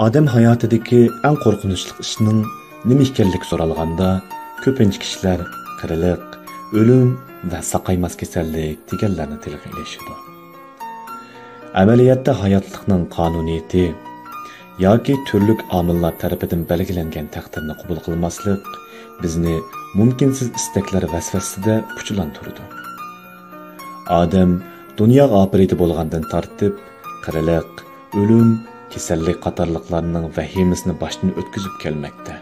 Odam hayotidagi eng qo'rqinchli ishning nima ekanligi so'ralganda, ko'pincha kishilar qarilik, o'lim va saqaymas kasallik deganlarni tilga ilishadi. Amaliyotda hayotlikning qonuniyati yoki turli omillar tarafidan belgilangan taqdirni qabul qilmaslik bizni mumkinsiz istaklar vasvasasida puchlantirdi. Odam dunyoga opriti bo'lgandan tortib, qarilik, o'lim, kasallik qatorliqlarning vahimasini boshdan o'tkazib kelmoqda.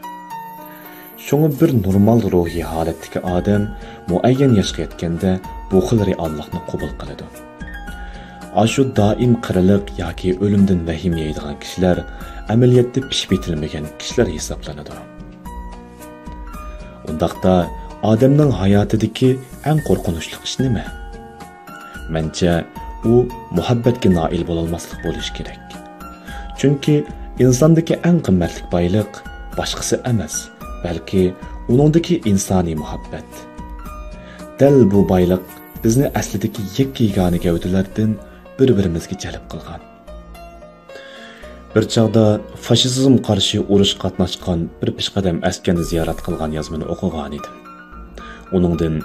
Shunga bir normal ruhiy holatdagi odam muayyan yoshga yetganda bu xil reallikni qabul qiladi. Ashu doim qarilik yoki o'limdan vahima yeydigan kishilar amaliyotda pishib yetilmagan kishilar hisoblanadi. Undaqda odamning hayotidagi eng qo'rqinchli ish nima? Mencha u muhabbatga noil bo'lolmaslik bo'lishi kerak. Chunki insondagi eng qimmatli boylik boshqasi emas, balki uningdagi insoniy muhabbat. Dal bu boylik bizni aslidagi yegana gavdalardan bir-birimizga jalb qilgan. Bir chaqda fashizm qarshi urush qatnashgan bir peshqadam askarni ziyorat qilgan yozmani o'qigan edim. Uningdan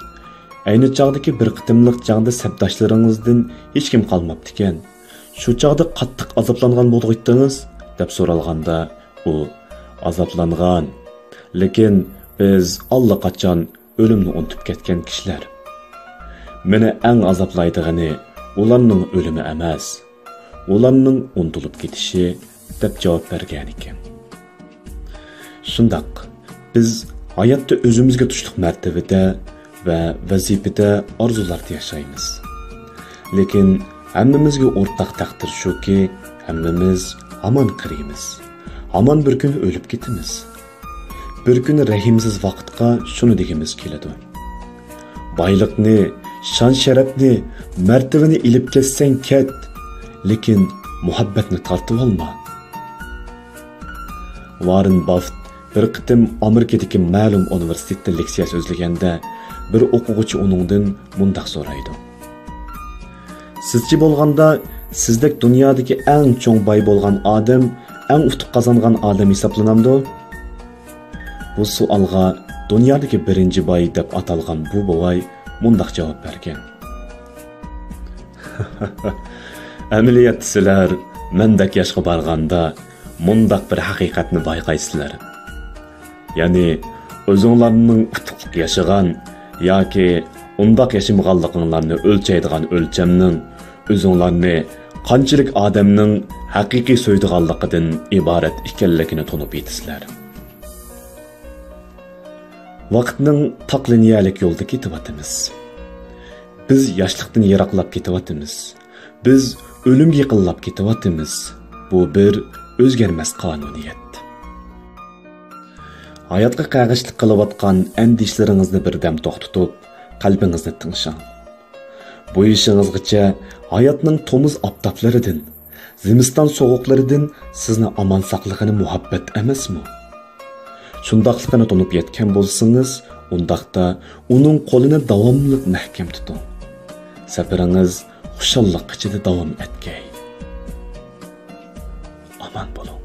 ayni chaqdagi bir qitimliq jangda sabdoshlaringizdan hech kim qolmabdi ekan. Shu chaqda qattiq azoblangan bo'ldingiz deb so'ralganda u azoblangan, lekin biz allaqachon o'limni unutib ketgan kishilar. Meni eng azoblaydigani ularning o'limi emas, ularning unutilib ketishi deb javob bergan ekan. Shundoq biz hayotda o'zimizga tushliq martabada va vazifada orzularda yashaymiz. Lekin hammamizga o'rtaq taqdir shuki, hammamiz hamon qiriymiz. Hamon bir kun o'lib ketamiz. Bir kun rahimsiz vaqtga shuni degimiz keladi. Boylikni, shon-sharafni, martabani ilib ketsang ket, lekin muhabbatni tortib olma. Warren Buffett bir qitim Amerikadagi ma'lum universitetda leksiya so'zlaganda bir o'quvchi uningdan mundaq so'raydi. Sizchi bo'lganda sizdek dunyodagi eng cho'ng boy bo'lgan odam eng utuq qozongan odam hisoblanamdi? Bu savolga dunyodagi birinchi boy deb atalgan bu boy mundaq javob bergan. Amaliyat sizlar mendek yoshga borganda mundaq bir haqiqatni bayqaysizlar. Ya'ni o'zinglarning utuqliq yashagan yoki undaq yashamaganliklaringizni o'lchaydigan o'lchamning o'zinglarni qanchalik odamning haqiqiy so'ydiganligidan iborat ekanligini tunib yetisizlar. Vaqtning taqliniyalik yo'lda ketyapmiz. Biz yoshlikdan yiroqlab ketyapmiz. Biz o'limga yaqinlab ketyapmiz. Bu bir o'zgarmas qonuniyat. Hayotga qag'ishlik qilayotgan andishlaringizni birdam to'xtatib, qalbingizni tinchlang. Bu ishingizgacha hayotning tomuz optoblaridan, zimiston sovuqlaridan sizni omon saqlagani muhabbat emasmi? Shundaqligini tunib yetgan bo'lsangiz, undaqda uning qo'lini davomli mahkam tuting. Safaringiz xushallik ichida davom etgay. Aman bo'ling.